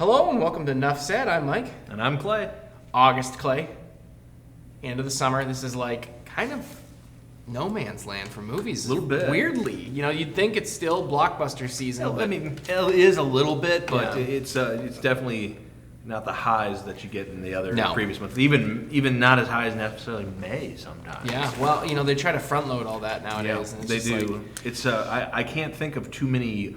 Hello and welcome to NUFS. I'm Mike. And I'm Clay. August Clay. End of the summer. This is like kind of no man's land for movies. A little bit. Weirdly. You know, you'd think it's still blockbuster season. I But mean, it is a little bit, but Yeah. it's definitely not the highs that you get in the other No. previous months. Even not as high as necessarily May sometimes. yeah, well, you know, they try to front load all that Yeah, nowadays. And it's they just do. like- It's I can't think of too many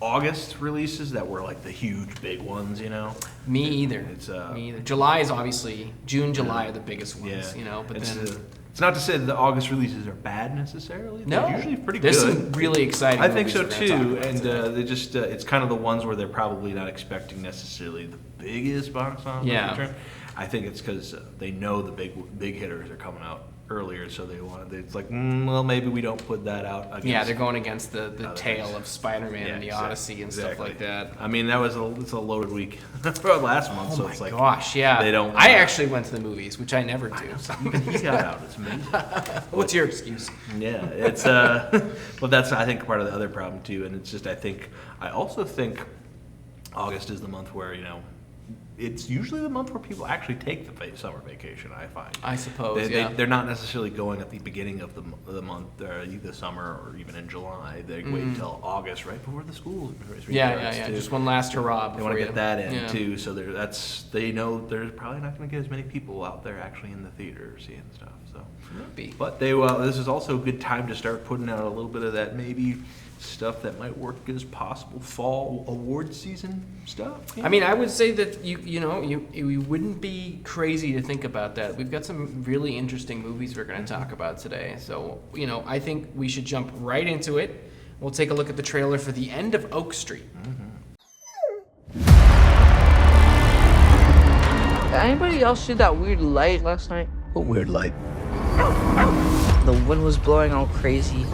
August releases that were like the huge big ones, you know. me either. It's Me either. July is obviously, June, July are the biggest ones, yeah, you know, but it's, then... it's not to say that the August releases are bad necessarily. no, They're usually pretty there's good. some really exciting I think movies so we're gonna talk too, about and today. they just it's kind of the ones where they're probably not expecting necessarily the biggest box office Yeah. return. I think it's because they know the big hitters are coming out earlier, so it's like, well, maybe we don't put that out against. Yeah, they're going against the others. tale of Spider-Man and the exactly- Odyssey and stuff exactly. like that. I mean, it's a loaded week for last month, Oh so my it's like gosh, yeah. they don't. I actually went to the movies, which I never do. So. even he got out. It's amazing. What's your excuse? Yeah, it's well, that's I think part of the other problem too, and it's just I also think August is the month where it's usually the month where people actually take the summer vacation. I find. I suppose, yeah. They're not necessarily going at the beginning of the month, the summer, or even in July. They wait until August, right before the school. Yeah. Just one last hurrah They before want to you. get that in yeah. too, so they know there's probably not going to get as many people out there actually in the theater seeing stuff. So, Might be. but this is also a good time to start putting out a little bit of that maybe stuff that might work as possible fall award season stuff. I mean, I would say that you wouldn't be crazy to think about that. We've got some really interesting movies we're going to talk about today. So, I think we should jump right into it. We'll take a look at the trailer for The End of Oak Street. Did anybody else see that weird light last night? What weird light? The wind was blowing all crazy.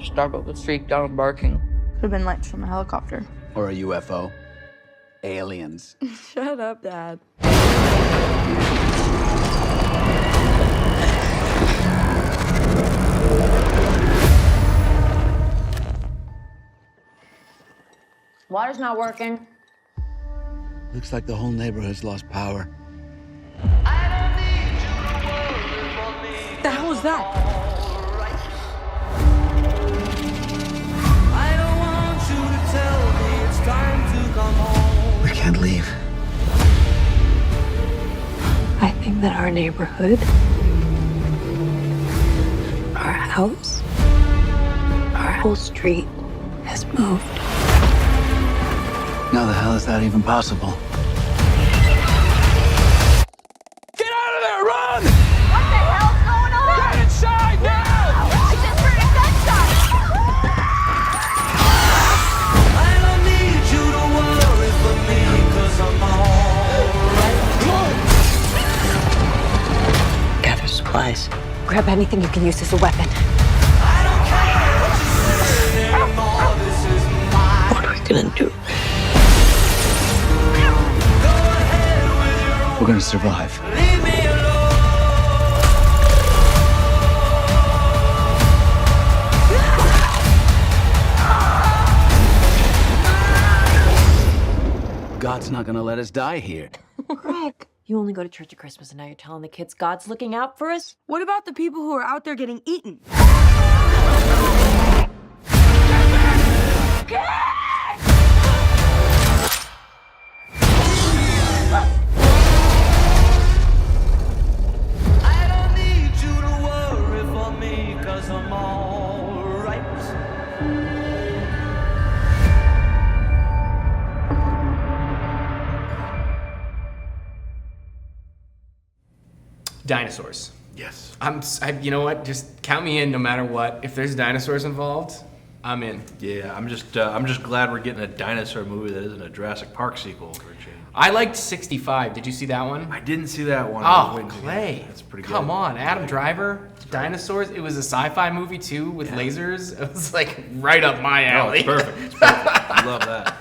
Starbuck was freaked out and barking. Could have been lights from a helicopter. Or a UFO? Aliens. Shut up, Dad. Water's not working. Looks like the whole neighborhood's lost power. The hell was that? We can't leave. I think that our neighborhood, our house, our whole street has moved. How the hell is that even possible? Get out of there! Run! What the hell's going on? Get inside now! I just heard a gunshot. Gather supplies. Grab anything you can use as a weapon. What are we gonna do? We're gonna survive. God's not gonna let us die here. Greg, you only go to church at Christmas and now you're telling the kids God's looking out for us? What about the people who are out there getting eaten? Dinosaurs. Yes. You know what? Just count me in no matter what. If there's dinosaurs involved, I'm in. Yeah, I'm just glad we're getting a dinosaur movie that isn't a Jurassic Park sequel for a change. I liked 65. Did you see that one? I didn't see that one. I was Oh, waiting to get Clay. it. That's pretty good. Come on, Adam Driver, dinosaurs. It was a sci-fi movie too with lasers. It was like right up my Oh, alley. it's perfect. It's perfect. I love that.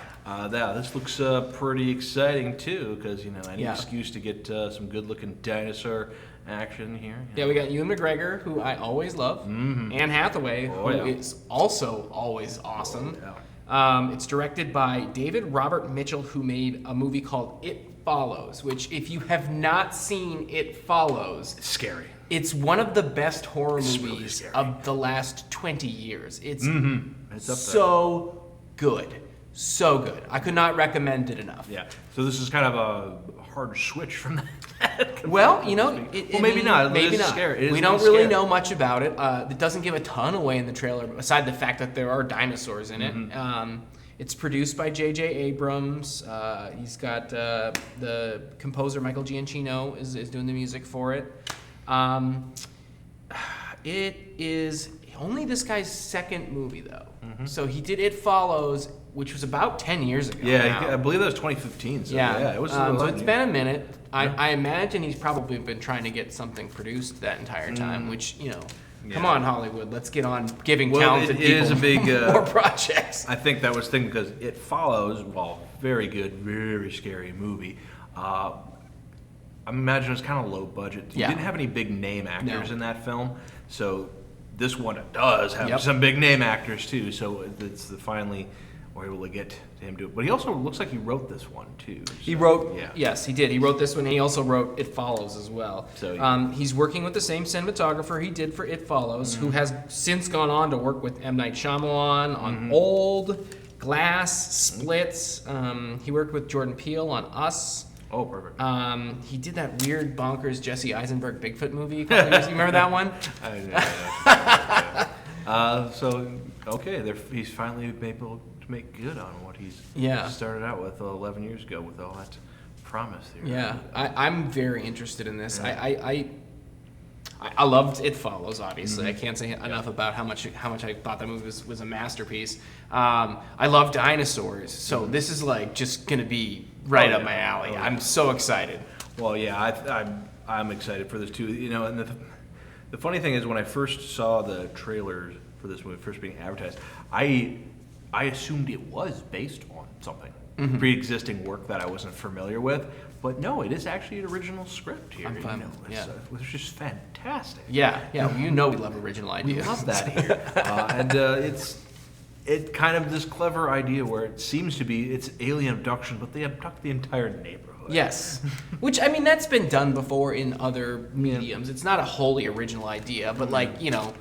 Yeah, this looks pretty exciting too, because any Yeah. excuse to get some good-looking dinosaur action here. Yeah, we got Ewan McGregor, who I always love. Anne Hathaway, who is also always awesome. Yeah. It's directed by David Robert Mitchell, who made a movie called It Follows, which if you have not seen It Follows, It's scary. it's one of the best horror It's movies really scary. of the last 20 years. It's It's up there. so good. So good. I could not recommend it enough. Yeah. So this is kind of a hard switch from that. Well, you know, Well, maybe not. It Maybe is not. scary. It is We a don't little really scary. know much about it. It doesn't give a ton away in the trailer, aside the fact that there are dinosaurs in it. It's produced by J.J. Abrams. He's got the composer Michael Giacchino is doing the music for it. It is only this guy's second movie, though. So he did It Follows, which was about 10 years ago. Yeah, now. I believe that was 2015. So Yeah, it was. so it's been a minute. I imagine he's probably been trying to get something produced that entire time, which, you know, come Yeah. on, Hollywood, let's get on giving Well, talented it is people a big, more projects. I think that was the thing because It Follows, while very good, very scary movie. I imagine it's kind of low budget. You Yeah. didn't have any big name actors No. in that film, so this one does have Yep. some big name actors too. So it's finally we're able to get to him do it. But he also looks like he wrote this one too. He so, wrote, yeah. yes, he did. He wrote this one. He also wrote It Follows as well. So, he's working with the same cinematographer he did for It Follows, who has since gone on to work with M. Night Shyamalan on Old, Glass, Splits. He worked with Jordan Peele on Us. Oh, perfect. He did that weird bonkers Jesse Eisenberg Bigfoot movie a couple years. You remember that one? So okay, he's finally able to make good on what he's started out with 11 years ago with all that promise there. Yeah, I'm very interested in this. I loved It Follows. Obviously, I can't say enough about how much I thought that movie was a masterpiece. I love dinosaurs, so this is like just gonna be right up my alley. Oh, yeah. I'm so excited. Well, yeah, I'm excited for this too. You know, and the funny thing is when I first saw the trailers for this movie first being advertised, I assumed it was based on something pre-existing work that I wasn't familiar with. But no, it is actually an original script here. I'm fine. You know, Yeah. It's just fantastic. Yeah, well, you know we love original We ideas. love that here, and it's kind of this clever idea where it seems to be it's alien abduction, but they abduct the entire neighborhood. Yes, which I mean that's been done before in other mediums. It's not a wholly original idea, but like you know,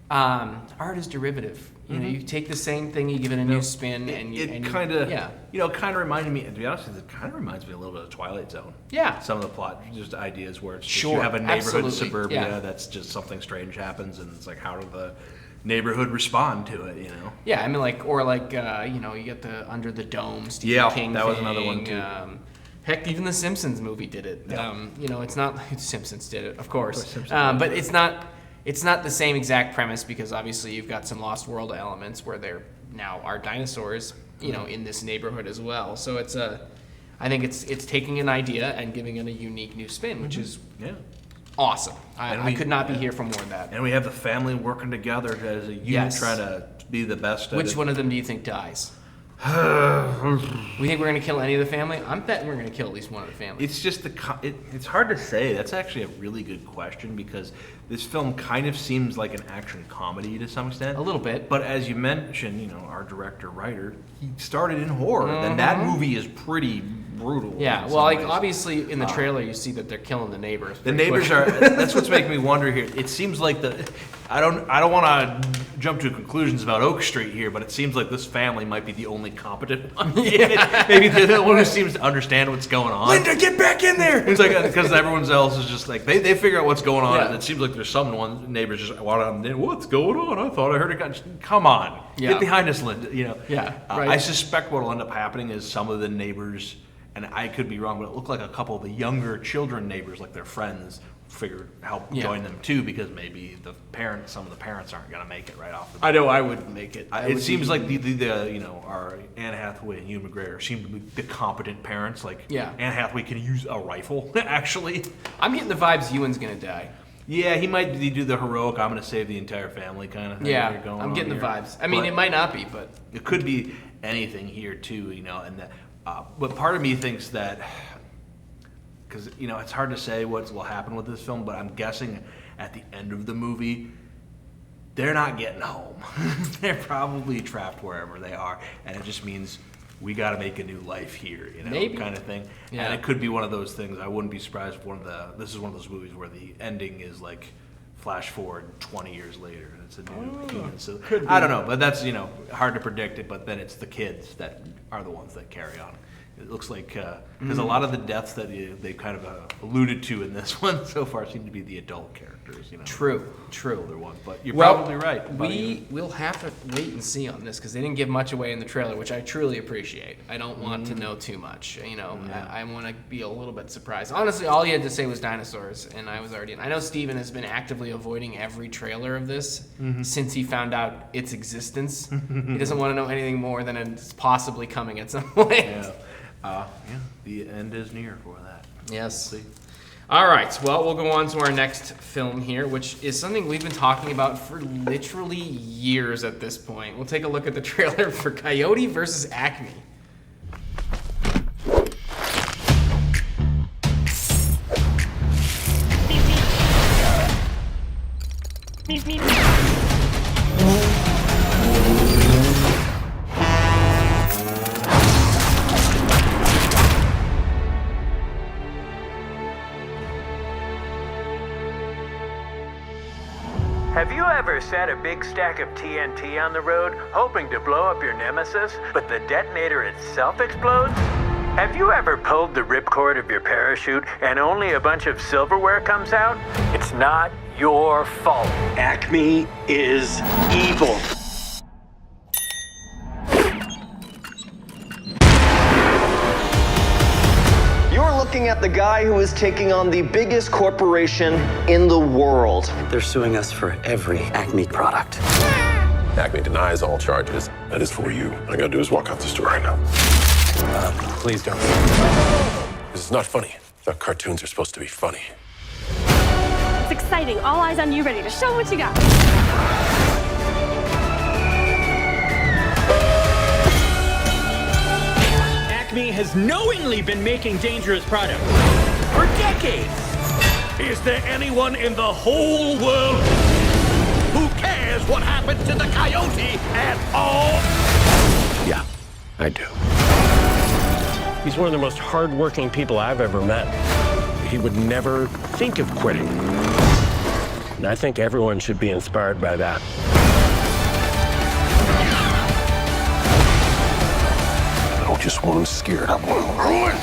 art is derivative. You know, you take the same thing, you give it a new spin, and It kind of, yeah, you know, kind of reminded me. To be honest, it kind of reminds me a little bit of Twilight Zone. Yeah. Some of the plot, just ideas where it's just Sure, you have a neighborhood absolutely, suburbia yeah. that's just something strange happens, and it's like how do the neighborhood respond to it? You know. yeah. I mean, like you know, you get the Under the Dome Stephen Yeah, King that was thing, another one, too. Heck, even the Simpsons movie did it. Yeah. You know, it's not Simpsons did it, of course, Simpsons but it's not. It's not the same exact premise because obviously you've got some Lost World elements where there now are dinosaurs, you know, in this neighborhood as well. So it's I think it's taking an idea and giving it a unique new spin, which is Yeah. awesome. And I could not be here for more of that. And we have the family working together as a unit, Yes. trying to be the best. At Which it. one of them do you think dies? We think we're going to kill any of the family? I'm betting we're going to kill at least one of the family. It's just it's hard to say. That's actually a really good question because this film kind of seems like an action comedy to some extent. A little bit. But as you mentioned, you know, our director writer, he started in horror, and that movie is pretty brutal. Yeah, in well, some like ways. obviously in the trailer you see that they're killing the neighbors. The pretty neighbors quick. are. That's what's making me wonder here. It seems like I don't want to jump to conclusions about Oak Street here, but it seems like this family might be the only competent one. Yeah. Maybe they're the one who seems to understand what's going on. Linda, get back in there! It's like because everyone else is just like they figure out what's going on, Yeah. and it seems like there's someone neighbors just what's going on? I thought I heard it. Come on, Yeah. get behind us, Linda. You know. Yeah, right. I suspect what will end up happening is some of the neighbors, and I could be wrong, but it looked like a couple of the younger children neighbors, like their friends, help Yeah. join them too, because maybe some of the parents aren't going to make it right off the bat. I know I wouldn't make it. I It would seems be- like the you know our Anne Hathaway and Ewan McGregor seem to be the competent parents. Like Yeah. Anne Hathaway can use a rifle actually. I'm getting the vibes Ewan's going to die. Yeah, he might do the heroic. I'm going to save the entire family kind of thing. Yeah, here going I'm on getting the here. vibes. I mean, But it might not be, but it could be anything here too. You know, and but part of me thinks that because you know it's hard to say what will happen with this film, but I'm guessing at the end of the movie they're not getting home. They're probably trapped wherever they are, and it just means we got to make a new life here, Maybe. kind of thing. Yeah. And it could be one of those things. I wouldn't be surprised if this is one of those movies where the ending is like flash forward 20 years later, and it's a new human. So I don't know, but that's hard to predict it. But then it's the kids that are the ones that carry on. It looks like because a lot of the deaths that they kind of alluded to in this one so far seem to be the adult characters. True. Older ones, but you're Well, probably right. We'll have to wait and see on this because they didn't give much away in the trailer, which I truly appreciate. I don't want to know too much. I want to be a little bit surprised. Honestly, all he had to say was dinosaurs, and I was already in. I know Steven has been actively avoiding every trailer of this since he found out its existence. He doesn't want to know anything more than it's possibly coming at some point. The end is near for that. Yes. See? All right. Well, we'll go on to our next film here, which is something we've been talking about for literally years at this point. We'll take a look at the trailer for Coyote versus Acme. Have you ever set a big stack of TNT on the road, hoping to blow up your nemesis, but the detonator itself explodes? Have you ever pulled the ripcord of your parachute and only a bunch of silverware comes out? It's not your fault. Acme is evil. You're looking at the guy who is taking on the biggest corporation in the world. They're suing us for every Acme product. Acme denies all charges. That is for you. All I gotta do is walk out the store right now. Please don't. This is not funny. I thought cartoons are supposed to be funny. It's exciting. All eyes on you, ready to show what you got. Acme has knowingly been making dangerous products for decades. Is there anyone in the whole world who cares what happens to the coyote at all? Yeah, I do. He's one of the most hard-working people I've ever met. He would never think of quitting. And I think everyone should be inspired by that. I don't just want him scared, I want him ruined.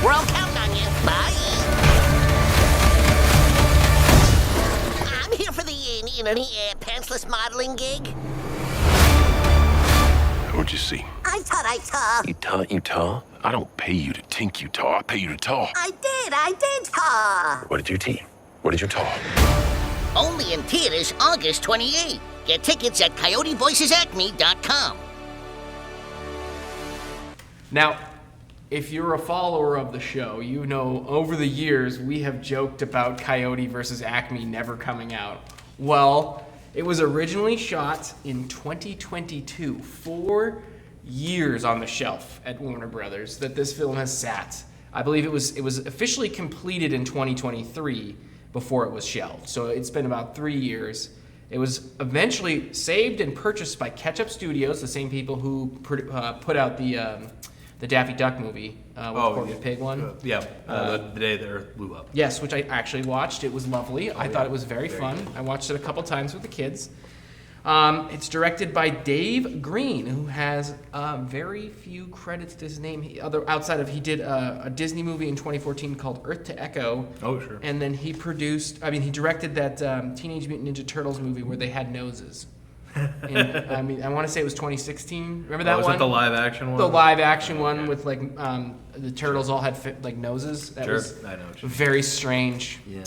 We're all counting on you. Bye. I'm here for the pantsless modeling gig. What'd you see? I thought. You tall? I don't pay you to think you tall. I pay you to tall. I did, huh? What did you tee? What did you tall? Only in theaters August 28. Get tickets at coyotevoicesacme.com. Now, if you're a follower of the show, you know over the years we have joked about Coyote versus Acme never coming out. Well, it was originally shot in 2022, 4 years on the shelf at Warner Brothers that this film has sat. I believe it was officially completed in 2023 before it was shelved. So it's been about 3 years. It was eventually saved and purchased by Ketchup Studios, the same people who put out the Daffy Duck movie with Porky the Pig one. The day the Earth blew up. Yes, which I actually watched. It was lovely. I thought it was very fun. good. I watched it a couple times with the kids. It's directed by Dave Green, who has very few credits to his name. He did a Disney movie in 2014 called Earth to Echo. Oh, sure. And then he directed that Teenage Mutant Ninja Turtles movie where they had noses. I want to say it was 2016. Remember that was one? it the live action one? The live action one with the turtles all had noses. That Sure, was I know what you mean. very strange. Yeah,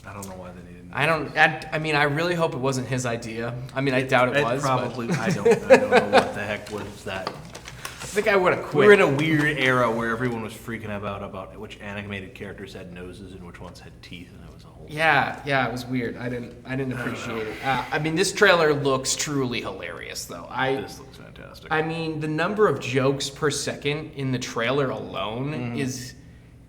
I don't know why they needed. I really hope it wasn't his idea. I doubt it was. Probably. But I don't know what the heck was that. I think I would have quit. We were in a weird era where everyone was freaking about which animated characters had noses and which ones had teeth, and it was a whole. Yeah, it was weird. I didn't appreciate it. This trailer looks truly hilarious, though. This looks fantastic. The number of jokes per second in the trailer alone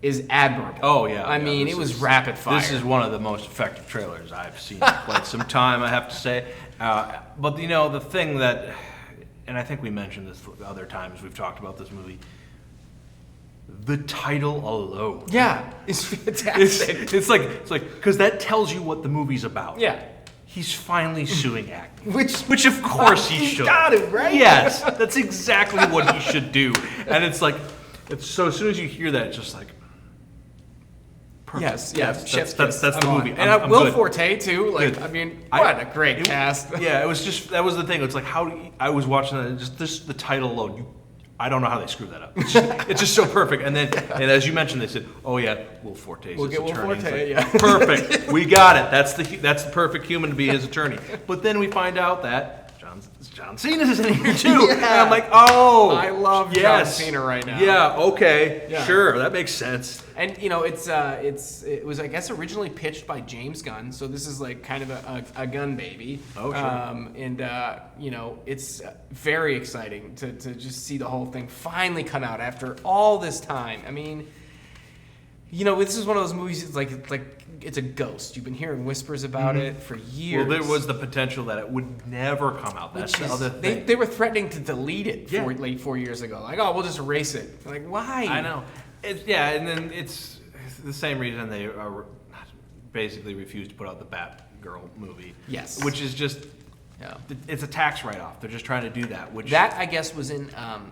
is admirable. Oh yeah. I mean, it was rapid fire. This is one of the most effective trailers I've seen in quite some time, I have to say. But the thing that, and I think we mentioned this other times we've talked about this movie, the title alone. Yeah, it's fantastic. It's like because that tells you what the movie's about. Yeah. He's finally suing Acme. Which of course he should. Got it, right? Yes, that's exactly what he should do. And it's like, so as soon as you hear that, it's just like, perfect. Yes. That's the movie. And Will Forte too. Like, Good. I mean, what a great cast. Yeah, it was just that was the thing. It's like I was watching that. Just the title alone. I don't know how they screwed that up. It's just so perfect. And then, and as you mentioned, they said, "Oh yeah, Will Forte's his get Will attorney." Forte, It's like, yeah. Perfect. We got it. That's the perfect human to be his attorney. But then we find out that John Cena's in here too. Yeah. And I'm like, oh, I love John Cena right now. Yeah. Okay. Yeah. Sure. That makes sense. And it was, I guess, originally pitched by James Gunn, so this is like kind of a Gunn baby. Oh, sure. It's very exciting to just see the whole thing finally come out after all this time. I mean, this is one of those movies. It's like it's a ghost. You've been hearing whispers about it for years. Well, there was the potential that it would never come out. That's the other thing. They were threatening to delete it 4 years ago. Like, oh, we'll just erase it. Like, why? I know. And then it's the same reason they basically refused to put out the Batgirl movie. Yes. Which is just, it's a tax write-off. They're just trying to do that. That, I guess, was in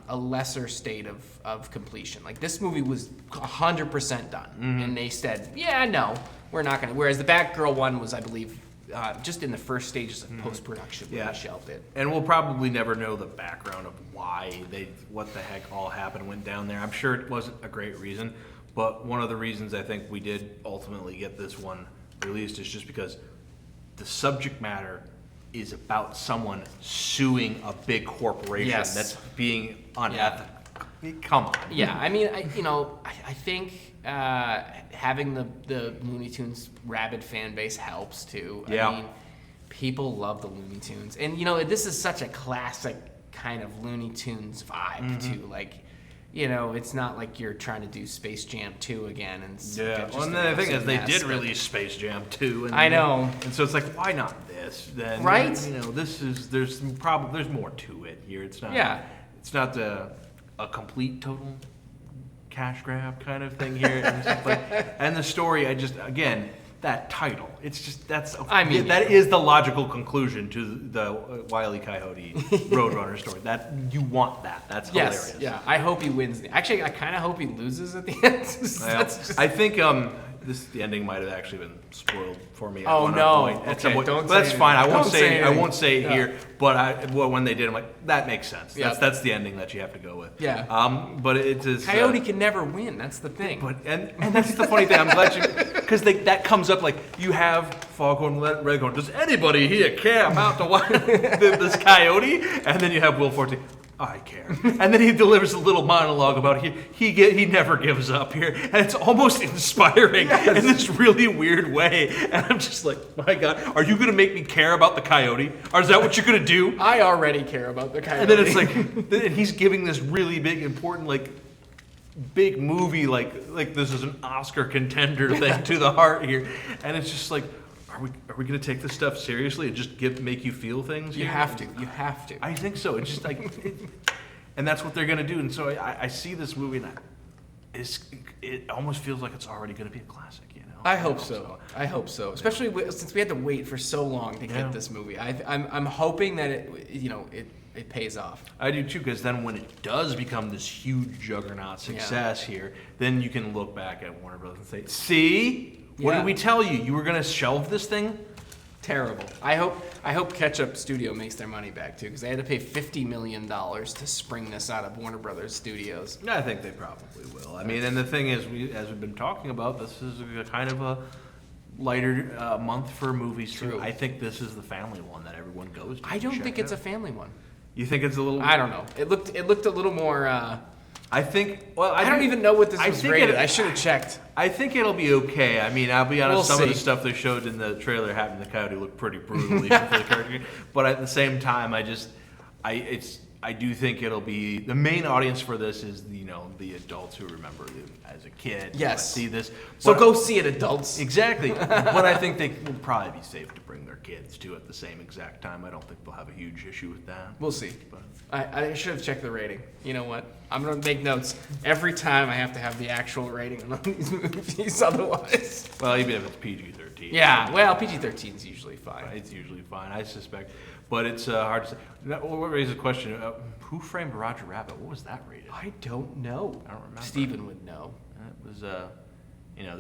a lesser state of completion. Like, this movie was 100% done. Mm-hmm. And they said, no, we're not going to. Whereas the Batgirl one was, I believe, just in the first stages of post-production when they shelved it. And we'll probably never know the background of why what the heck all happened, went down there. I'm sure it wasn't a great reason, but one of the reasons I think we did ultimately get this one released is just because the subject matter is about someone suing a big corporation that's being unethical. Come on. Yeah, I mean, I think having the Looney Tunes rabid fan base helps too. Yeah. I mean, people love the Looney Tunes, and this is such a classic kind of Looney Tunes vibe too. Like, it's not like you're trying to do Space Jam 2 again. And Well, and the thing is, they did release Space Jam 2. And, I know. And so it's like, why not this? Then, right? There's more to it here. It's not. Yeah. It's not a complete total cash grab kind of thing here. And stuff and the story, that title. It's just that is the logical conclusion to the Wile E. Coyote Roadrunner story. That you want that. That's hilarious. Yeah. I hope he wins. Actually, I kind of hope he loses at the end. I think the ending might have actually been spoiled for me. Oh no! At some point. Don't but that's say fine. anything. I won't say it here. But when they did, I'm like, that makes sense. Yeah. That's the ending that you have to go with. Yeah. But it is. Coyote can never win. That's the thing. But and that's the funny thing. I'm glad because that comes up like you have Foghorn Leghorn. Does anybody here care about this coyote? And then you have Will Forte. I care. And then he delivers a little monologue about he never gives up here. And it's almost inspiring in this really weird way. And I'm just like, my God, are you going to make me care about the coyote? Or is that what you're going to do? I already care about the coyote. And then it's like, and he's giving this really big, important, big movie, like this is an Oscar contender thing to the heart here. And it's just like, are we going to take this stuff seriously and just make you feel things? You have to. You have to. I think so. It's just and that's what they're going to do. And so I see this movie and it almost feels like it's already going to be a classic, I hope so. I hope so. Especially since we had to wait for so long to get this movie. I'm hoping that it pays off. I do too, because then when it does become this huge juggernaut success here, then you can look back at Warner Bros. And say, see? What did we tell you? You were going to shelve this thing? Terrible. I hope Ketchup Studio makes their money back too, because they had to pay $50 million to spring this out of Warner Brothers Studios. I think they probably will. I mean, and the thing is, as we've been talking about, this is a kind of a lighter month for movies too. I think this is the family one that everyone goes to. I don't think it's a family one. You think it's a little? I don't know. It looked a little more. I think. Well, I don't even know what this was rated. I should have checked. I think it'll be okay. I mean, I'll be honest. We'll some see. of the stuff they showed in the trailer, having the coyote look pretty brutal even for the character. But at the same time, I I do think it'll be the main audience for this is the adults who remember it as a kid. Yes. See this. So go see it, adults. Exactly. But I think they will probably be safe to bring their kids to at the same exact time. I don't think they'll have a huge issue with that. We'll see. But I should have checked the rating. You know what? I'm going to make notes. Every time I have to have the actual rating on these movies, otherwise. Well, even if it's PG-13. Yeah, well, PG-13 is usually fine. It's usually fine, I suspect. But it's hard to say. What raises a question? Who framed Roger Rabbit? What was that rated? I don't know. I don't remember. Steven would know. It was,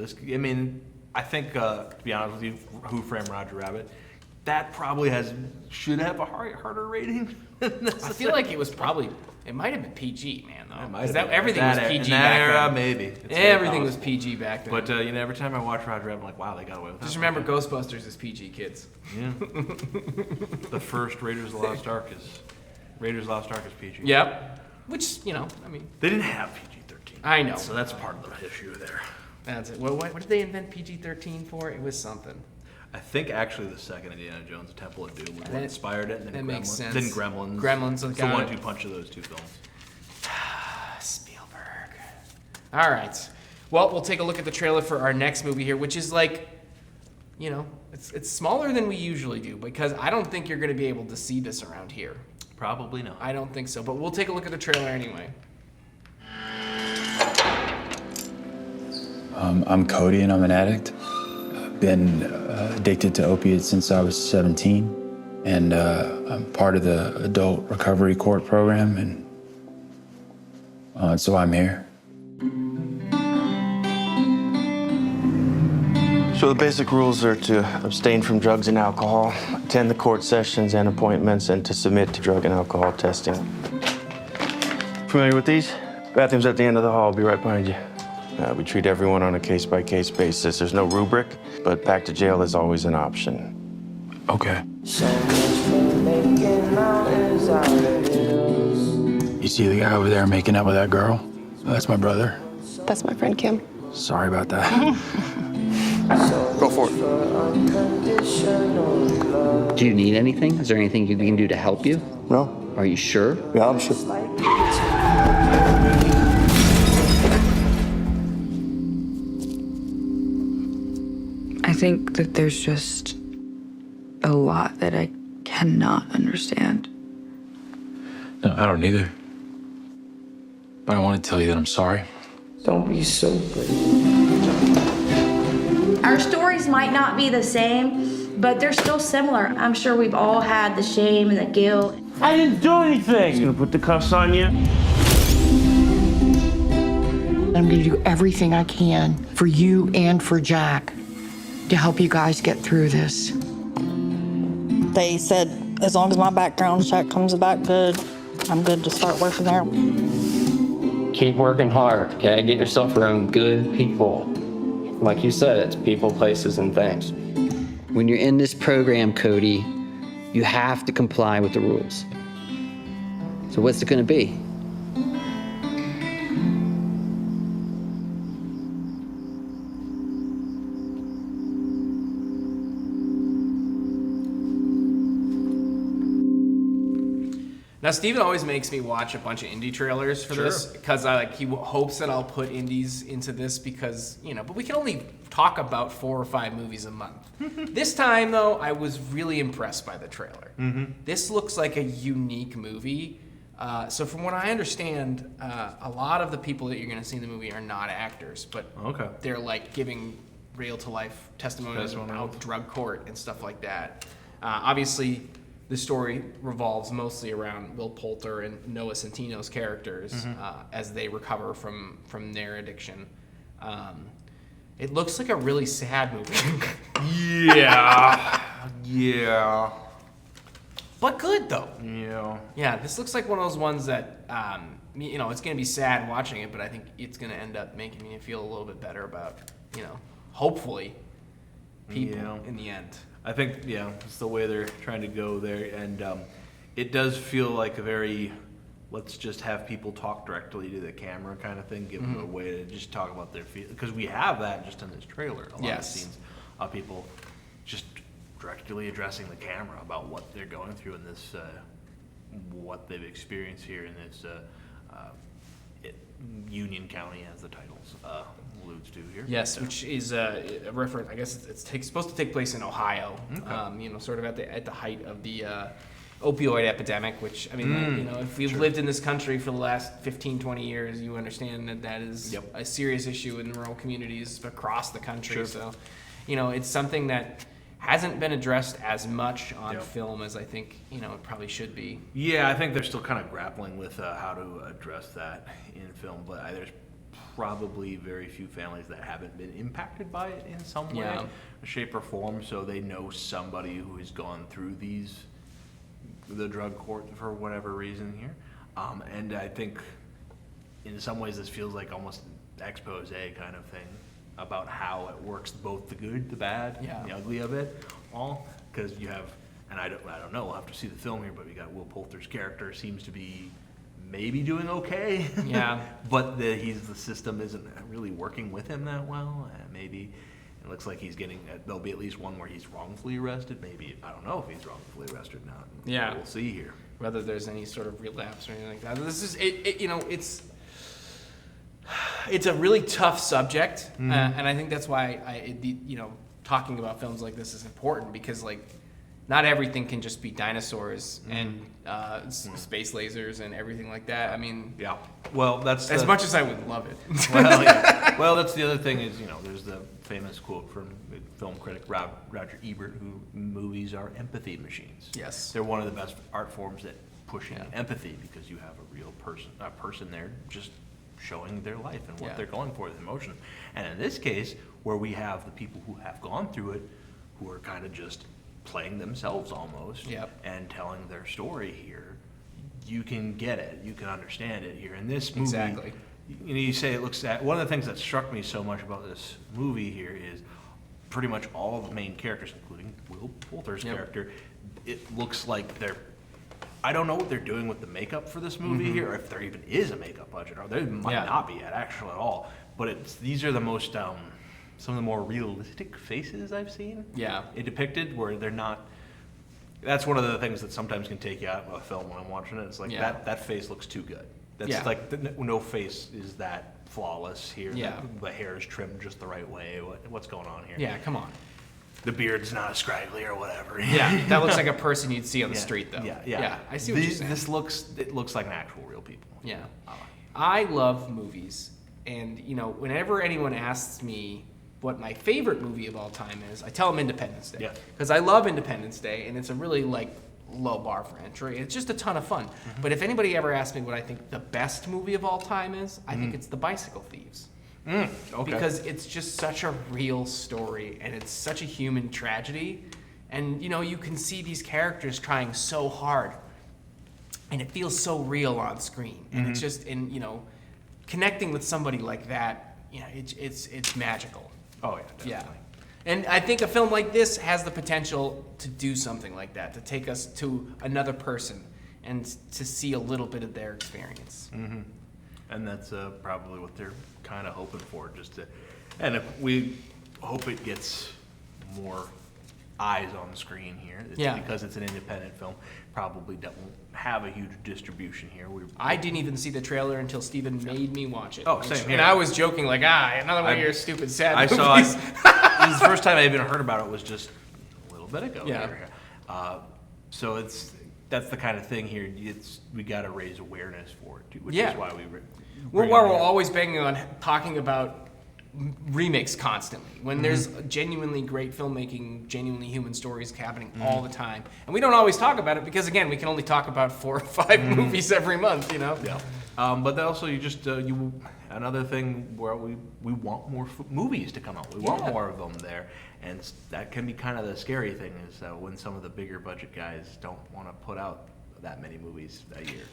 this. I mean, I think to be honest with you, Who Framed Roger Rabbit? That probably should have a harder rating. I feel like it was probably. It might have been PG, man, though. Because everything was PG in that back era, then. maybe. Everything was PG back then. But every time I watch Roger Rabbit, I'm like, wow, they got away with that. Just remember, Ghostbusters is PG, kids. Yeah. The first Raiders of the Lost Ark is PG. Yep. Which I mean, they didn't have PG-13. I know. So that's part of the issue there. That's it. What did they invent PG-13 for? It was something. I think actually the second Indiana Jones, Temple of Doom, was what inspired it. And then that makes sense. Then Gremlins. Gremlins. It's the 1-2 punch of those two films. Spielberg. All right. Well, we'll take a look at the trailer for our next movie here, which is like, it's smaller than we usually do because I don't think you're going to be able to see this around here. Probably not. I don't think so, but we'll take a look at the trailer anyway. I'm Cody and I'm an addict. I've been addicted to opiates since I was 17, and I'm part of the Adult Recovery Court program, and so I'm here. So the basic rules are to abstain from drugs and alcohol, attend the court sessions and appointments, and to submit to drug and alcohol testing. Familiar with these? Bathroom's at the end of the hall. I'll be right behind you. We treat everyone on a case-by-case basis. There's no rubric, but back to jail is always an option. Okay. You see the guy over there making out with that girl? That's my brother. That's my friend Kim. Sorry about that. Go for it. Do you need anything? Is there anything you can do to help you? No. Are you sure? Yeah, I'm sure. I think that there's just a lot that I cannot understand. No, I don't either. But I want to tell you that I'm sorry. Don't be so brave. Our stories might not be the same, but they're still similar. I'm sure we've all had the shame and the guilt. I didn't do anything. He's gonna put the cuffs on you. I'm gonna do everything I can for you and for Jack to help you guys get through this. They said as long as my background check comes back good, I'm good to start working there. Keep working hard, okay? Get yourself around good people. Like you said, it's people, places, and things. When you're in this program, Cody, you have to comply with the rules. So what's it going to be? Now, Steven always makes me watch a bunch of indie trailers for this because he hopes that I'll put indies into this because, but we can only talk about 4 or 5 movies a month. This time, though, I was really impressed by the trailer. This looks like a unique movie. So from what I understand, a lot of the people that you're going to see in the movie are not actors, but they're like giving real-to-life testimonies about drug court and stuff like that. Obviously, the story revolves mostly around Will Poulter and Noah Centino's characters as they recover from their addiction. It looks like a really sad movie. Yeah. But good, though. Yeah. Yeah, this looks like one of those ones that, it's going to be sad watching it, but I think it's going to end up making me feel a little bit better about, hopefully, people in the end. I think, it's the way they're trying to go there. And it does feel like a very, let's just have people talk directly to the camera kind of thing, give them a way to just talk about their feelings. Because we have that just in this trailer. A lot of scenes of people just directly addressing the camera about what they're going through in this what they've experienced here in this Union County, as the titles alludes to here. Yes, which is a reference. I guess it's supposed to take place in Ohio. Okay. Sort of at the height of the opioid epidemic. Which I mean, if you've lived in this country for the last 15, 20 years, you understand that is a serious issue in rural communities across the country. Sure. So, it's something that hasn't been addressed as much on film as I think it probably should be. Yeah, I think they're still kind of grappling with how to address that in film, but there's probably very few families that haven't been impacted by it in some way, shape, or form. So they know somebody who has gone through the drug court for whatever reason here, and I think in some ways this feels like almost an expose kind of thing about how it works, both the good, the bad, the ugly of it all, because you have, and I don't know, we'll have to see the film here, but we got Will Poulter's character seems to be maybe doing okay, but the system isn't really working with him that well. Maybe it looks like he's getting, there'll be at least one where he's wrongfully arrested. Maybe, I don't know if he's wrongfully arrested or not. Yeah, we'll see here whether there's any sort of relapse or anything like that. This is it's a really tough subject, and I think that's why talking about films like this is important, because not everything can just be dinosaurs and space lasers and everything like that. I mean, well, that's as much as I would love it. Well, that's the other thing is, there's the famous quote from film critic Roger Ebert, who movies are empathy machines. Yes, they're one of the best art forms at pushing empathy, because you have a real person there just showing their life and what they're going for with emotion. And in this case, where we have the people who have gone through it, who are kind of just playing themselves almost, and telling their story here, you can get it, you can understand it here. In this movie, exactly. You say it looks at, one of the things that struck me so much about this movie here is pretty much all of the main characters, including Will Poulter's character, it looks like I don't know what they're doing with the makeup for this movie here, or if there even is a makeup budget, or there might not be actually at all. But these are the most some of the more realistic faces I've seen. It depicted, where they're not. That's one of the things that sometimes can take you out of a film when I'm watching it. It's like that face looks too good. That's like no face is that flawless here. The hair is trimmed just the right way. What's going on here? Yeah, come on. The beard's not as scraggly or whatever. That looks like a person you'd see on the street, though. Yeah. I see what you're saying. It looks like an actual real people. Yeah. I love movies, and whenever anyone asks me what my favorite movie of all time is, I tell them Independence Day. Because I love Independence Day, and it's a really low bar for entry. It's just a ton of fun. But if anybody ever asks me what I think the best movie of all time is, I think it's The Bicycle Thieves. Okay. Because it's just such a real story, and it's such a human tragedy, and you can see these characters trying so hard, and it feels so real on screen, and it's just connecting with somebody like that, it's magical. Oh yeah, definitely. And I think a film like this has the potential to do something like that, to take us to another person and to see a little bit of their experience. And that's probably what they're kind of hoping for, and if we hope it gets more eyes on the screen here. Because it's an independent film, probably won't have a huge distribution here. I didn't even see the trailer until Steven made me watch it. Oh, same here. And I was joking another one of your stupid sad movies. I saw it. This is the first time I even heard about it was just a little bit ago. Here. So that's the kind of thing here. We got to raise awareness for it too, which is why we're always banging on talking about remakes constantly when there's genuinely great filmmaking, genuinely human stories happening all the time, and we don't always talk about it because again we can only talk about 4 or 5 movies every month, but then also another thing where we want more movies to come out. We want more of them there, and that can be kind of the scary thing is when some of the bigger budget guys don't want to put out that many movies a year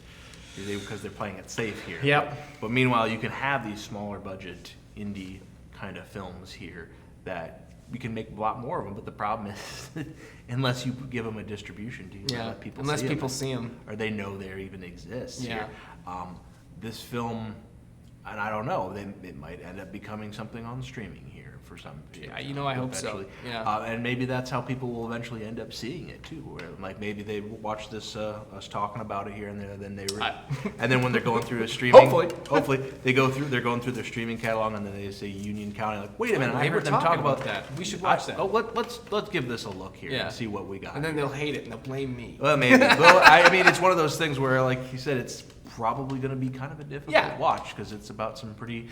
because they're playing it safe here. But meanwhile you can have these smaller budget indie kind of films here that we can make a lot more of them, but the problem is unless you give them a distribution, let people see them, see them or they know they even exist here. This film And I don't know, it might end up becoming something on streaming here for some people. Yeah, I hope so. Yeah. And maybe that's how people will eventually end up seeing it too. Where, like, maybe they watch this us talking about it here and there, then and then when they're going through a streaming, hopefully they're going through their streaming catalog, and then they say Union County, like, wait a minute, I heard them talk about that. We should watch that. Oh, let's give this a look here and see what we got. And then they'll hate it and they'll blame me. Well, maybe. Well, I mean, it's one of those things where, like you said, it's probably going to be kind of a difficult watch because it's about some pretty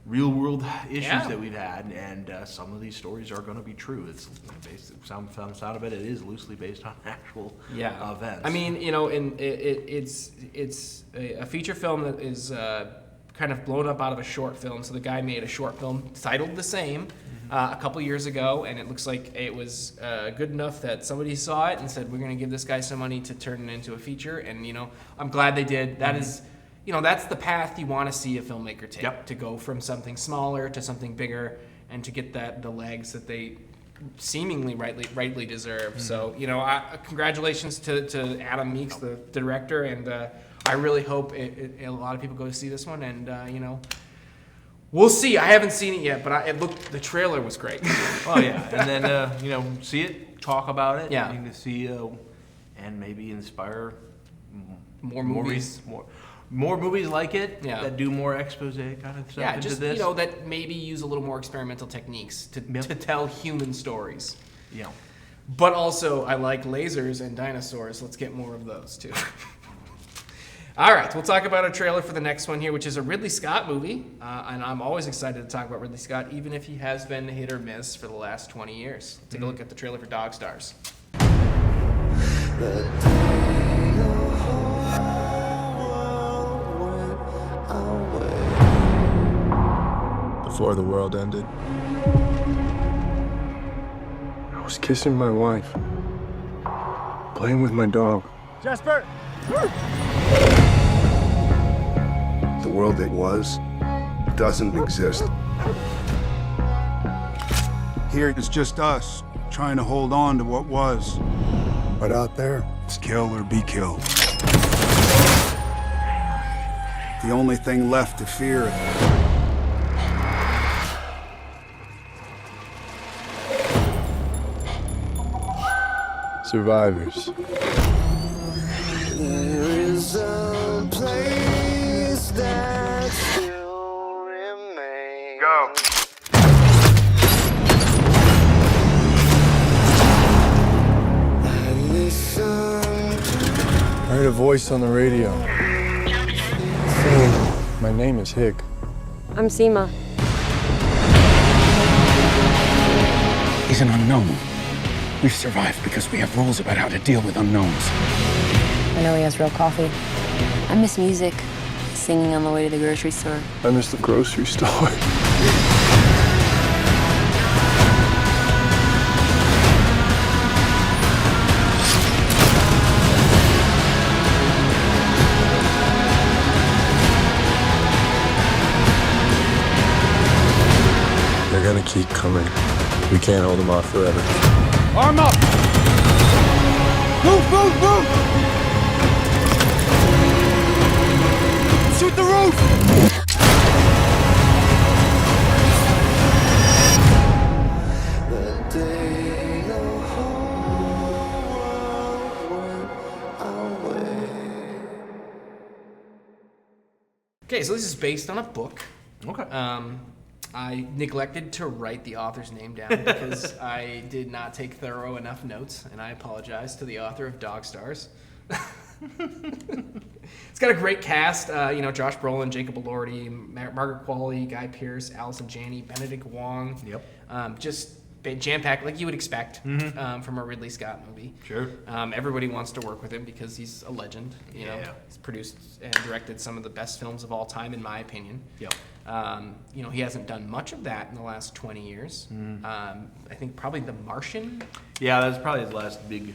real world issues that we've had, and some of these stories are going to be true. It's based, some of it is loosely based on actual events. I mean, and it's a feature film that is kind of blown up out of a short film. So the guy made a short film titled the same a couple years ago, and it looks like it was good enough that somebody saw it and said, we're going to give this guy some money to turn it into a feature. And I'm glad they did. That is, that's the path you want to see a filmmaker take, to go from something smaller to something bigger, and to get the legs that they seemingly rightly deserve. So congratulations to Adam Meeks, the director, and I really hope a lot of people go to see this one, and we'll see. I haven't seen it yet, but the trailer was great. Oh yeah, and then see it, talk about it, and to see and maybe inspire more movies. More movies like it that do more expose kind of stuff into just, this. That maybe use a little more experimental techniques to tell human stories. Yeah. But also, I like lasers and dinosaurs. Let's get more of those too. All right, we'll talk about a trailer for the next one here, which is a Ridley Scott movie. And I'm always excited to talk about Ridley Scott, even if he has been hit or miss for the last 20 years. Take a look at the trailer for Dog Stars. Before the world ended, I was kissing my wife, playing with my dog. Jasper! The world that was doesn't exist. Here it's just us, trying to hold on to what was. But out there, it's kill or be killed. The only thing left to fear Survivors. There is a place that still remains. Go. I heard a voice on the radio saying, my name is Hig. I'm Seema. He's an unknown. We've survived because we have rules about how to deal with unknowns. I know he has real coffee. I miss music, singing on the way to the grocery store. I miss the grocery store. They're gonna keep coming. We can't hold them off forever. Arm up! Move, move, move! Shoot the roof! Okay, so this is based on a book. Okay. I neglected to write the author's name down because I did not take thorough enough notes, and I apologize to the author of Dog Stars. It's got a great cast, Josh Brolin, Jacob Elordi, Margaret Qualley, Guy Pearce, Allison Janney, Benedict Wong. Yep. Just jam-packed like you would expect from a Ridley Scott movie. Sure. Everybody wants to work with him because he's a legend. You know, he's produced and directed some of the best films of all time, in my opinion. Yep. He hasn't done much of that in the last 20 years. I think probably The Martian. Yeah, that's probably his last big.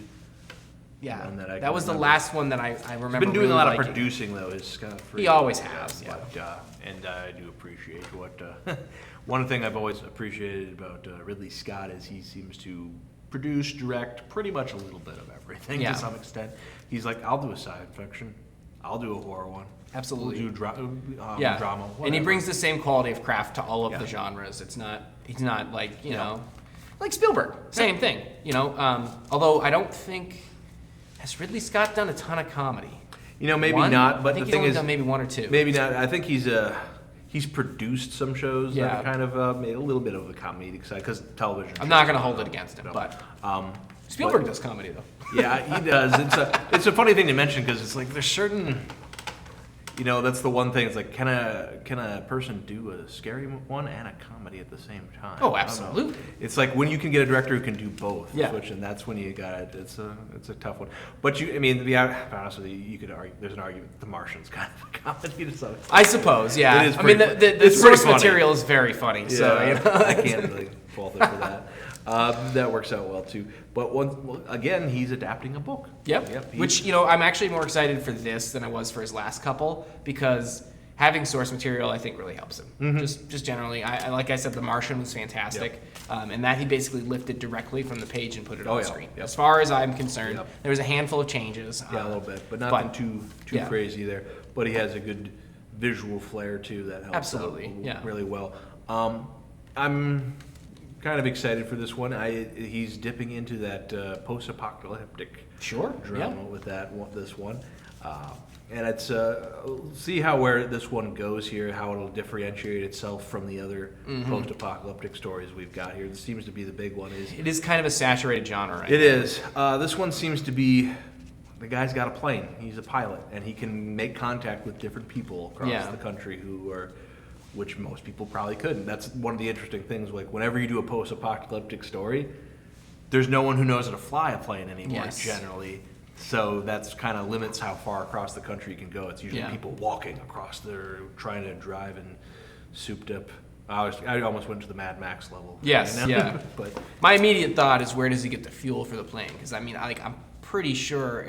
Yeah, one that that was the last one that I remember. He's been doing really a lot liking. of producing though. Is kind of free. He always has. But, and I do appreciate what. One thing I've always appreciated about Ridley Scott is he seems to produce, direct pretty much a little bit of everything to some extent. He's like, I'll do a science fiction. I'll do a horror one. Absolutely. We'll do drama. And he whatever. brings the same quality of craft to all of the genres. He's not like, you know, like Spielberg. Same thing, you know. Although I don't think, has Ridley Scott done a ton of comedy? You know, maybe One? not. But I think the he's thing only is, done maybe one or two. Maybe not. I think he's produced some shows that Yeah. are kind of made a little bit of the comedic side because television. I'm not going to hold it against him, but Spielberg does comedy though. Yeah, he does. It's a funny thing to mention because it's like there's certain, you know, that's the one thing. It's like can a person do a scary one and a comedy at the same time? Oh, I don't know. absolutely. It's like when you can get a director who can do both. Yeah. And that's when you got it. It's a tough one. But to be honest with you, you could argue. There's an argument. The Martian's kind of a comedy to some extent. I suppose, yeah. It is I mean, pretty- the it's source pretty funny. material is very funny, Yeah, so you know. I can't really fault him for that. That works out well too. But again, he's adapting a book. Yep. Which, you know, I'm actually more excited for this than I was for his last couple because having source material, I think, really helps him. Mm-hmm. Just generally, I like I said, The Martian was fantastic, and that he basically lifted directly from the page and put it on screen. As far as I'm concerned, there was a handful of changes. Yeah, a little bit, but nothing too crazy there. But he has a good visual flair too that helps Absolutely, out really well. I'm kind of excited for this one. He's dipping into that post-apocalyptic drama with this one. And it's see where this one goes here, how it'll differentiate itself from the other post-apocalyptic stories we've got here. This seems to be the big one. It is kind of a saturated genre, right? It is. This one seems to be, the guy's got a plane. He's a pilot, and he can make contact with different people across the country which most people probably couldn't. That's one of the interesting things. Like whenever you do a post-apocalyptic story, there's no one who knows how to fly a plane anymore generally. So that's kind of limits how far across the country you can go. It's usually people walking across there, trying to drive in souped up. I almost went to the Mad Max level. Yes, you know? yeah. But my immediate thought is, where does he get the fuel for the plane? Because I mean, I'm pretty sure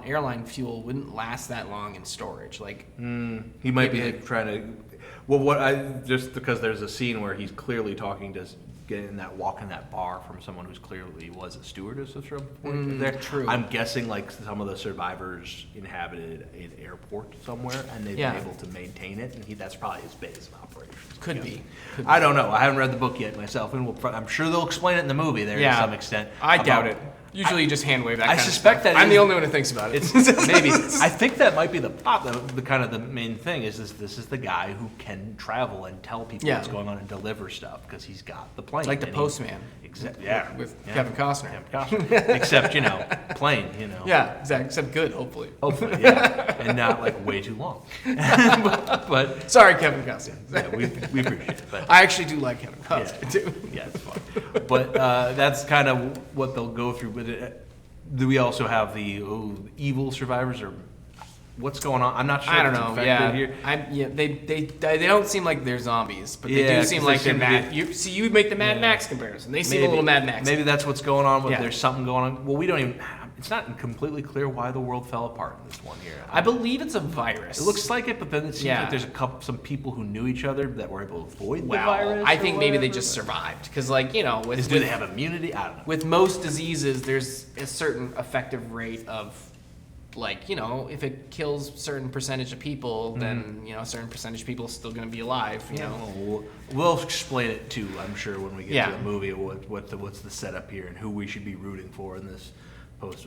airline fuel wouldn't last that long in storage. Like he might be trying to. Well, just because there's a scene where he's clearly talking to getting that walk in that bar from someone who's clearly was a stewardess of some point there. True. I'm guessing like some of the survivors inhabited an airport somewhere and they've been able to maintain it, and that's probably his base of operations. Could be. I don't know. I haven't read the book yet myself, and I'm sure they'll explain it in the movie there to some extent. I doubt it. Usually you just hand wave that. I suspect that I'm the only one who thinks about it. Maybe. I think that might be the plot. The kind of the main thing is this is the guy who can travel and tell people what's going on and deliver stuff because he's got the plane. Like the postman. With Kevin Costner. Except plane. Yeah, exactly. Except good, hopefully. Hopefully, yeah, and not like way too long. but sorry, Kevin Costner. Yeah, we appreciate it. But I actually do like Kevin Costner too. Yeah, it's fun. But that's kind of what they'll go through with it. Do we also have the evil survivors, or what's going on? I'm not sure. I don't know. Here. They don't seem like they're zombies, but they do seem like they're Mad. You make the Mad Max comparison. They seem a little Mad Max. Maybe that's what's going on. There's something going on. Well, we don't even. It's not completely clear why the world fell apart in this one here. I believe it's a virus. It looks like it, but then it seems like there's some people who knew each other that were able to avoid the virus. I think maybe they just survived because, do they have immunity? I don't know. With most diseases, there's a certain effective rate of, if it kills a certain percentage of people, then a certain percentage of people are still going to be alive. We'll explain it too. I'm sure when we get to the movie, what's the setup here and who we should be rooting for in this.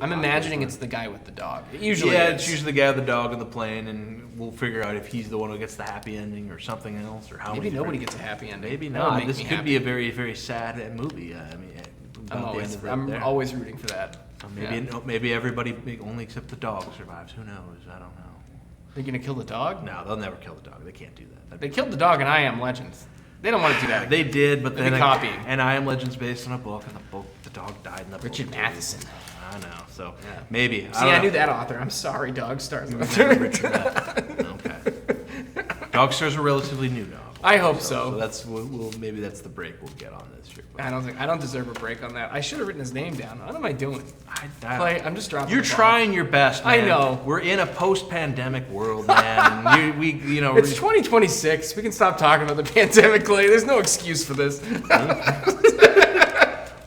I'm imagining it's the guy with the dog. It's usually the guy with the dog on the plane, and we'll figure out if he's the one who gets the happy ending or something else, or how. Maybe nobody gets a happy ending. Maybe not. This could be a very, very sad movie. I'm always rooting for that. Maybe everybody, only except the dog survives. Who knows? I don't know. They're gonna kill the dog? No, they'll never kill the dog. They can't do that. They killed the dog in I Am Legends. They don't want to do that. They did, but then copying. And I Am Legends based on a book, and the dog died in the book. Richard Matheson. I know, so maybe. I knew that author. I'm sorry, Dog Stars. Richard Matheson. Okay. Dog Stars are relatively new dog. I hope so. So that's maybe that's the break we'll get on this year. I don't deserve a break on that. I should have written his name down. What am I doing? I'm just dropping. You're trying your best, man. I know. We're in a post-pandemic world, man. It's 2026. We can stop talking about the pandemic, Clay. There's no excuse for this.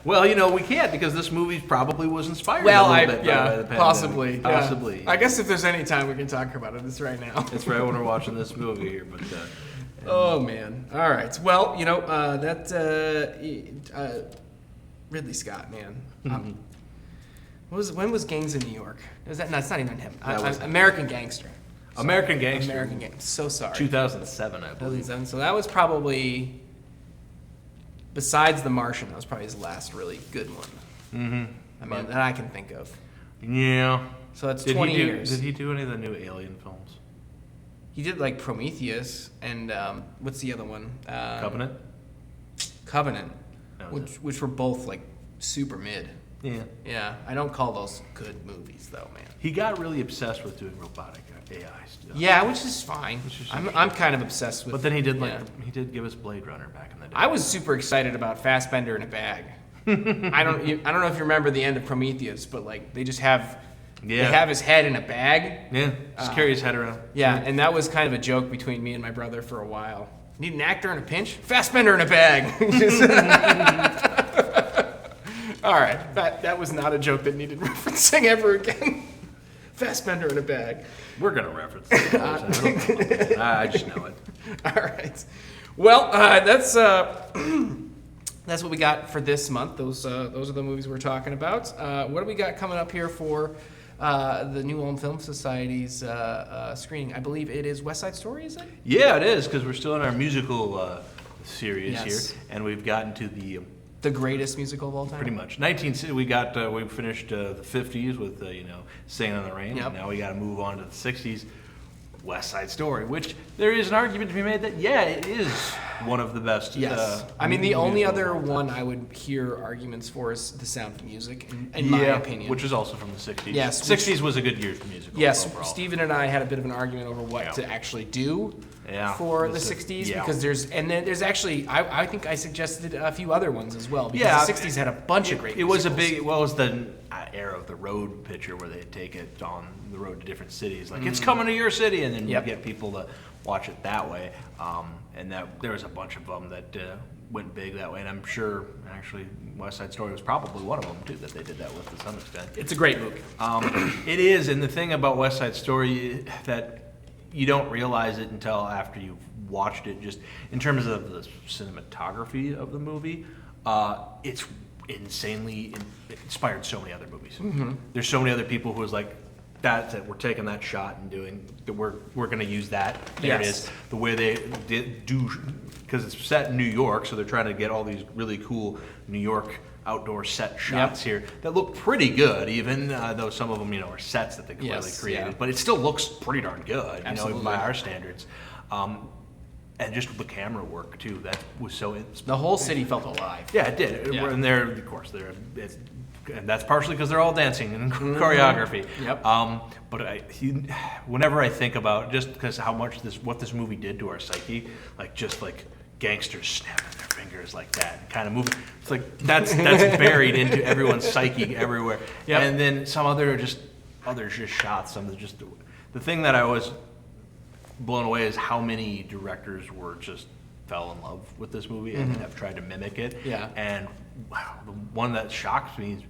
Well, we can't because this movie probably was inspired Well, a little bit by the pandemic. possibly. Yeah. Possibly. I guess if there's any time we can talk about it, it's right now. It's right when we're watching this movie here, but. Oh man! All right. Well, Ridley Scott, man. When was Gangs in New York? No, it's not even him. American Gangster. American Gangster. American Gangster. So sorry. 2007, I believe. 2007. So that was probably, besides The Martian, that was probably his last really good one. Mm-hmm. I mean, that I can think of. Yeah. So that's 20 years. Did he do any of the new Alien films? He did like Prometheus and what's the other one? Covenant. Covenant, which were both like super mid. Yeah. Yeah, I don't call those good movies though, man. He got really obsessed with doing robotic AI stuff. Yeah, which is fine. I'm kind of obsessed with. But then he did he did give us Blade Runner back in the day. I was super excited about Fassbender in a bag. I don't know if you remember the end of Prometheus, but like they just have. Yeah. They have his head in a bag. Yeah, just carry his head around. Yeah, and that was kind of a joke between me and my brother for a while. Need an actor in a pinch? Fassbender in a bag. All right, that was not a joke that needed referencing ever again. Fassbender in a bag. We're going to reference it. I just know it. All right. Well, that's what we got for this month. Those are the movies we're talking about. What do we got coming up here for the New Ulm Film Society's screening? I believe it is West Side Story, is it? Yeah, it is, because we're still in our musical series here, and we've gotten to the greatest musical of all time. Pretty much. We finished the 50s with Singing in the Rain, and now we got to move on to the 60s. West Side Story, which there is an argument to be made that it is one of the best. Yes, I mean the only other one I would hear arguments for is The Sound of Music, in my opinion, which is also from the 60s. Yes, 60s was a good year for musicals. Yes, overall. Steven and I had a bit of an argument over what to actually do for the 60s because there's actually I think I suggested a few other ones as well because the 60s had a bunch of great. It was it was the era of the road picture where they take it on the road to different cities, like it's coming to your city, and then you get people to watch it that way. And that there was a bunch of them that went big that way, and I'm sure actually West Side Story was probably one of them too that they did that with to some extent. It's a great movie. It is, and the thing about West Side Story that you don't realize it until after you've watched it, just in terms of the cinematography of the movie, it's insanely inspired so many other movies. Mm-hmm. There's so many other people who was like, that's it, we're taking that shot and doing, we're going to use that. There it is. The way they do, because it's set in New York, so they're trying to get all these really cool New York outdoor set shots here that look pretty good, even though some of them, are sets that they clearly created. But it still looks pretty darn good, even by our standards. And just the camera work too, that was so. The whole city felt alive. Yeah, it did. Yeah. And they're, of course, and that's partially because they're all dancing and choreography. Yep. But whenever I think about just because how much what this movie did to our psyche, like gangsters snapping their fingers like that, and kind of moving. It's like that's buried into everyone's psyche everywhere. Yep. And then some other shots. Some of the thing that I was blown away is how many directors fell in love with this movie and have tried to mimic it. Yeah. And wow, the one that shocks me is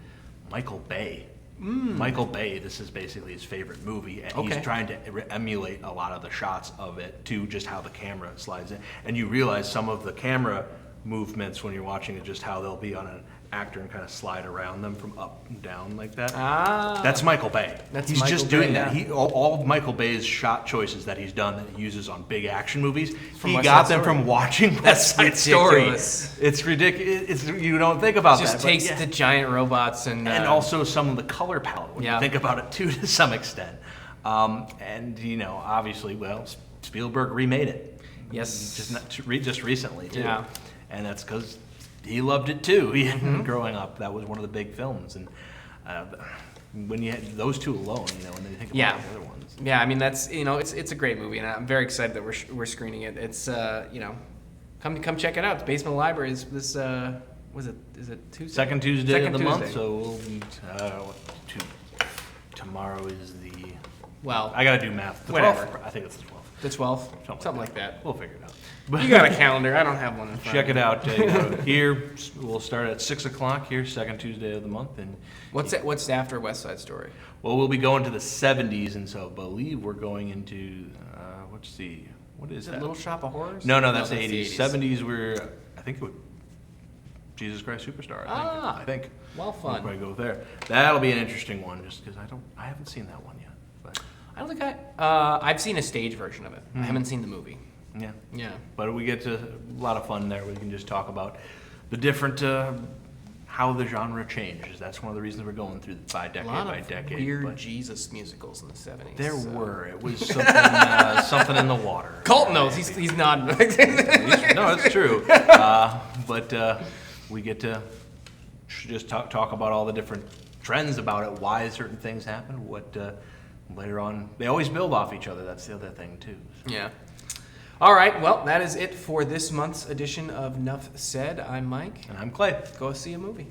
Michael Bay. Michael Bay, this is basically his favorite movie, and he's trying to emulate a lot of the shots of it to just how the camera slides in. And you realize some of the camera movements when you're watching it, just how they'll be on an actor and kind of slide around them from up and down like that. That's Michael Bay. He's just doing that. All of Michael Bay's shot choices that he's done that he uses on big action movies, he got them from watching West Side Story. It's ridiculous. You don't think about that. Just takes the giant robots and also some of the color palette when you think about it too, to some extent. And obviously, Spielberg remade it. Yes, just recently too. Yeah, and that's because he loved it too. Growing up, that was one of the big films, and when you had those two alone, and then you think about the other ones. Yeah, I mean that's it's a great movie, and I'm very excited that we're screening it. It's come check it out. The Basement Library is this is it Tuesday? Second Tuesday of the month. So tomorrow is the I gotta do math. Whatever. 12th? I think it's the 12th. The 12th? Something like that. We'll figure it out. You got a calendar. I don't have one in front Check of it me. out. Here, we'll start at 6 o'clock here, second Tuesday of the month. And What's after West Side Story? well, we'll be going to the 70s, and so I believe we're going into, let's see, what is that? Little Shop of Horrors? No, that's the the 80s. 70s, I think it would, Jesus Christ Superstar, I think. Well, fun. We'll probably go there. That'll be an interesting one, just because I haven't seen that one yet. But I don't think I've seen a stage version of it. I haven't seen the movie. Yeah. Yeah. But we get to a lot of fun there. We can just talk about the different, how the genre changes. That's one of the reasons we're going through by decade A lot by of decade. weird but Jesus musicals in the 70s. there so. were. It was something, something in the water. Colton knows. He's nodding. No, it's true. But we get to just talk about all the different trends about it, why certain things happen, what later on. They always build off each other. That's the other thing, too. So. Yeah. All right, well, that is it for this month's edition of Nuff Said. I'm Mike. And I'm Clay. Go see a movie.